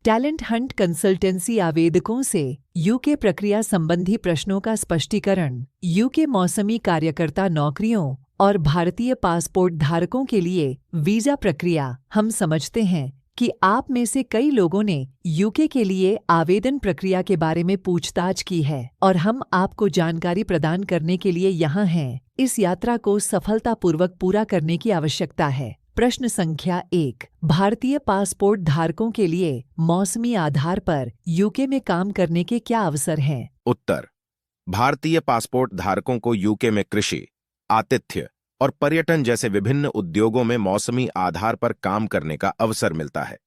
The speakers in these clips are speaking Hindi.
टैलेंट हंट कंसल्टेंसी आवेदकों से यूके प्रक्रिया संबंधी प्रश्नों का स्पष्टीकरण। यूके मौसमी कार्यकर्ता नौकरियों और भारतीय पासपोर्ट धारकों के लिए वीजा प्रक्रिया। हम समझते हैं कि आप में से कई लोगों ने यूके के लिए आवेदन प्रक्रिया के बारे में पूछताछ की है और हम आपको जानकारी प्रदान करने के लिए यहाँ हैं। इस यात्रा को सफलतापूर्वक पूरा करने की आवश्यकता है। प्रश्न संख्या 1। भारतीय पासपोर्ट धारकों के लिए मौसमी आधार पर यूके में काम करने के क्या अवसर हैं? उत्तर। भारतीय पासपोर्ट धारकों को यूके में कृषि, आतिथ्य और पर्यटन जैसे विभिन्न उद्योगों में मौसमी आधार पर काम करने का अवसर मिलता है।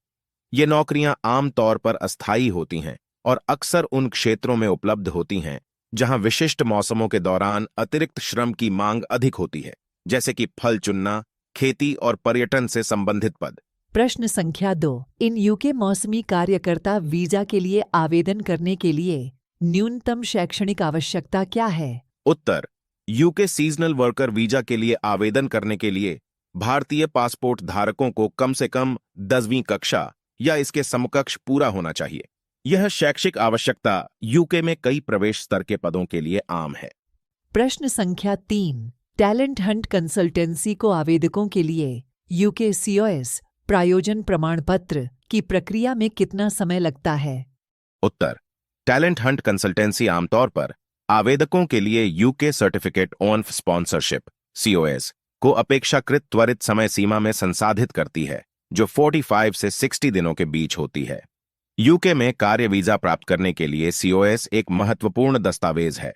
ये नौकरियां आमतौर पर अस्थायी होती हैं और अक्सर उन क्षेत्रों में उपलब्ध होती हैं जहां विशिष्ट मौसमों के दौरान अतिरिक्त श्रम की मांग अधिक होती है, जैसे कि फल चुनना, खेती और पर्यटन से संबंधित पद। प्रश्न संख्या 2। इन यूके मौसमी कार्यकर्ता वीजा के लिए आवेदन करने के लिए न्यूनतम शैक्षणिक आवश्यकता क्या है? उत्तर। यूके सीजनल वर्कर वीजा के लिए आवेदन करने के लिए भारतीय पासपोर्ट धारकों को कम से कम 10वीं कक्षा या इसके समकक्ष पूरा होना चाहिए। यह शैक्षिक आवश्यकता यूके में कई प्रवेश स्तर के पदों के लिए आम है। प्रश्न संख्या 3। टैलेंट हंट कंसल्टेंसी को आवेदकों के लिए यूके COS प्रायोजन प्रमाण पत्र की प्रक्रिया में कितना समय लगता है? उत्तर। टैलेंट हंट कंसल्टेंसी आमतौर पर आवेदकों के लिए UK certificate on sponsorship COS को अपेक्षाकृत त्वरित समय सीमा में संसाधित करती है, जो 45 से 60 दिनों के बीच होती है। यूके में कार्य वीजा प्राप्त करने के लिए COS एक महत्वपूर्ण दस्तावेज है।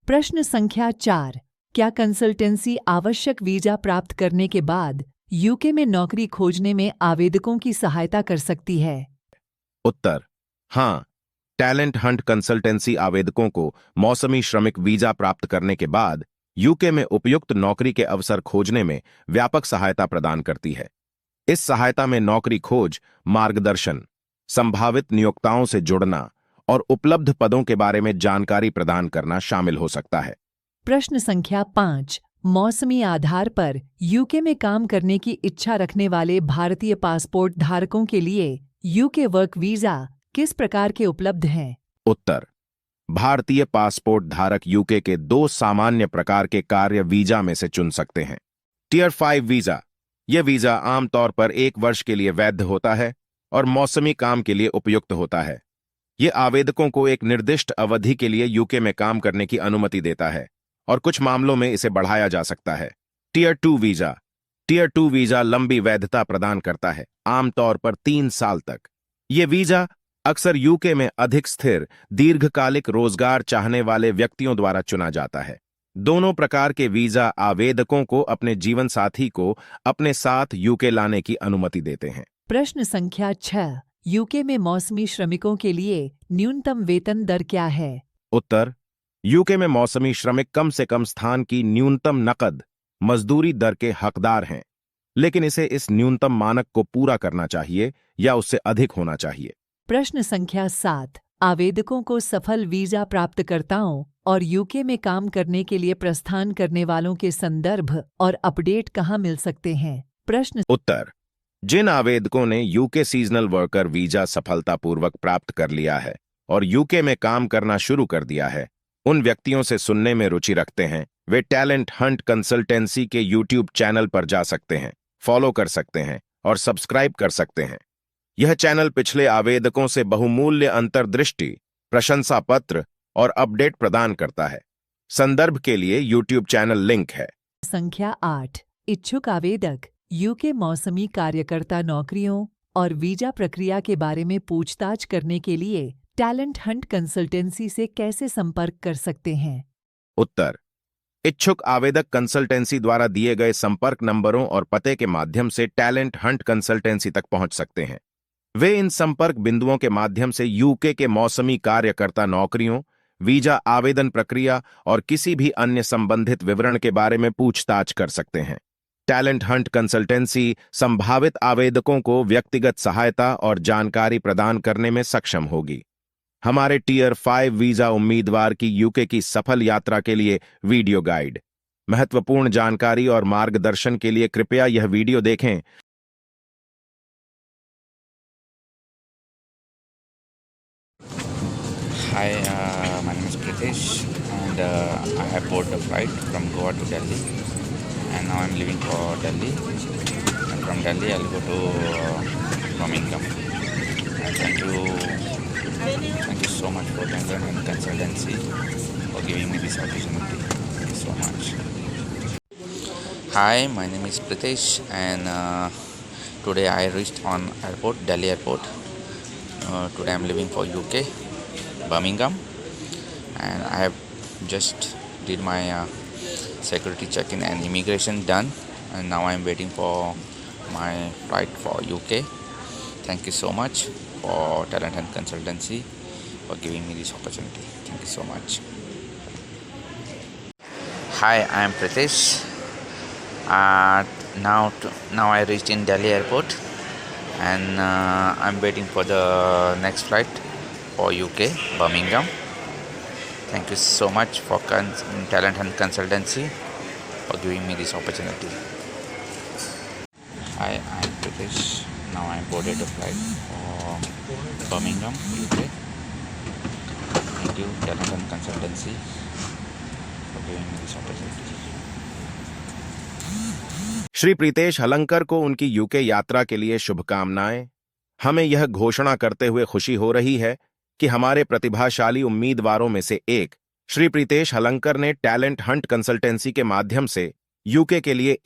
प्रश्न संख्या 4। क्या कंसल्टेंसी आवश्यक वीजा प्राप्त करने के बाद यूके में नौकरी खोजने में आवेदकों की सहायता कर सकती है? उत्तर। हां, टैलेंट हंट कंसल्टेंसी आवेदकों को मौसमी श्रमिक वीजा प्राप्त करने के बाद यूके में उपयुक्त नौकरी के अवसर खोजने में व्यापक सहायता प्रदान करती है। इस सहायता में नौकरी खोज, मार्गदर्शन, संभावित नियोक्ताओं से जुड़ना और उपलब्ध पदों के बारे में जानकारी प्रदान करना शामिल हो सकता है। प्रश्न संख्या 5। मौसमी आधार पर यूके में काम करने की इच्छा रखने वाले भारतीय पासपोर्ट धारकों के लिए यूके वर्क वीजा किस प्रकार के उपलब्ध हैं? उत्तर। भारतीय पासपोर्ट धारक यूके के 2 सामान्य प्रकार के कार्य वीजा में से चुन सकते हैं। Tier 5 visa. यह वीजा आमतौर पर 1 वर्ष के लिए वैध होता है और मौसमी काम के लिए उपयुक्त होता है। यह आवेदकों को एक निर्दिष्ट अवधि के लिए यूके में काम करने की अनुमति देता है और कुछ मामलों में इसे बढ़ाया जा सकता है। Tier 2 visa. टियर 2 वीजा लंबी वैधता प्रदान करता है, आमतौर पर 3 साल तक। यह वीजा अक्सर यूके में अधिक स्थिर, दीर्घकालिक रोजगार चाहने वाले व्यक्तियों द्वारा चुना जाता है। दोनों प्रकार के वीजा आवेदकों को अपने जीवन साथी को अपने साथ यूके लाने की अनुमति देते हैं। प्रश्न संख्या 6। यूके में मौसमी श्रमिकों के लिए न्यूनतम वेतन दर क्या है? उत्तर। यूके में मौसमी श्रमिक कम से कम स्थान की न्यूनतम नकद मजदूरी दर के हकदार हैं, लेकिन इसे इस न्यूनतम मानक को पूरा करना चाहिए या उससे अधिक होना चाहिए। प्रश्न संख्या 7। आवेदकों को सफल वीजा प्राप्तकर्ताओं और यूके में काम करने के लिए प्रस्थान करने वालों के संदर्भ और अपडेट कहाँ मिल सकते हैं? प्रश्न। उत्तर। जिन आवेदकों ने यूके सीजनल वर्कर वीजा सफलतापूर्वक प्राप्त कर लिया है और यूके में काम करना शुरू कर दिया है, उन व्यक्तियों से सुनने में रुचि रखते हैं, वे टैलेंट हंट कंसल्टेंसी के YouTube चैनल पर जा सकते हैं, फॉलो कर सकते हैं और सब्सक्राइब कर सकते हैं। यह चैनल पिछले आवेदकों से बहुमूल्य अंतर्दृष्टि, प्रशंसा पत्र और अपडेट प्रदान करता है। संदर्भ के लिए YouTube चैनल लिंक है। संख्या 8। इच्छुक आवेदक यूके मौसमी कार्यकर्ता नौकरियों और वीजा प्रक्रिया के बारे में पूछताछ करने के लिए टैलेंट हंट कंसल्टेंसी से कैसे संपर्क कर सकते हैं? उत्तर। इच्छुक आवेदक कंसल्टेंसी द्वारा दिए गए संपर्क नंबरों और पते के माध्यम से टैलेंट हंट कंसल्टेंसी तक पहुंच सकते हैं। वे इन संपर्क बिंदुओं के माध्यम से यूके के मौसमी कार्यकर्ता नौकरियों, वीजा आवेदन प्रक्रिया और किसी भी अन्य संबंधित विवरण के बारे में पूछताछ कर सकते हैं। टैलेंट हंट कंसल्टेंसी संभावित आवेदकों को व्यक्तिगत सहायता और जानकारी प्रदान करने में सक्षम होगी। हमारे टियर 5 वीजा उम्मीदवार की यूके की सफल यात्रा के लिए वीडियो गाइड। महत्वपूर्ण जानकारी और मार्गदर्शन के लिए कृपया यह वीडियो देखें। Hi, my name is Pritesh, and I have boarded a flight from Goa to Delhi, and now I'm leaving for Delhi. And from Delhi, I'll go to Birmingham. And thank you so much for Talent and Consultancy for giving me this opportunity. Thank you so much. Hi, my name is Pritesh, and today I reached on airport, Delhi airport. Today I'm leaving for UK, Birmingham, and I have just did my security check-in and immigration done, and now I'm waiting for my flight for UK. Thank you so much for Talent and Consultancy for giving me this opportunity. Thank you so much. Hi, I am Pritesh. Now I reached in Delhi airport, and I'm waiting for the next flight for UK, Birmingham. Thank you so much for Talent and Consultancy for giving me this opportunity. Hi, I'm Pritesh. Now I boarded a flight for Birmingham, UK. Thank you, Talent and Consultancy, for giving me this opportunity. Shri Pritesh हलंकर को उनकी यूके यात्रा के लिए शुभकामनाएं। हमें यह घोषणा करते हुए खुशी हो रही है कि हमारे प्रतिभाशाली उम्मीदवारों में से एक श्री प्रीतेश हलंकर ने टैलेंट हंट कंसल्टेंसी के माध्यम से यूके के लिए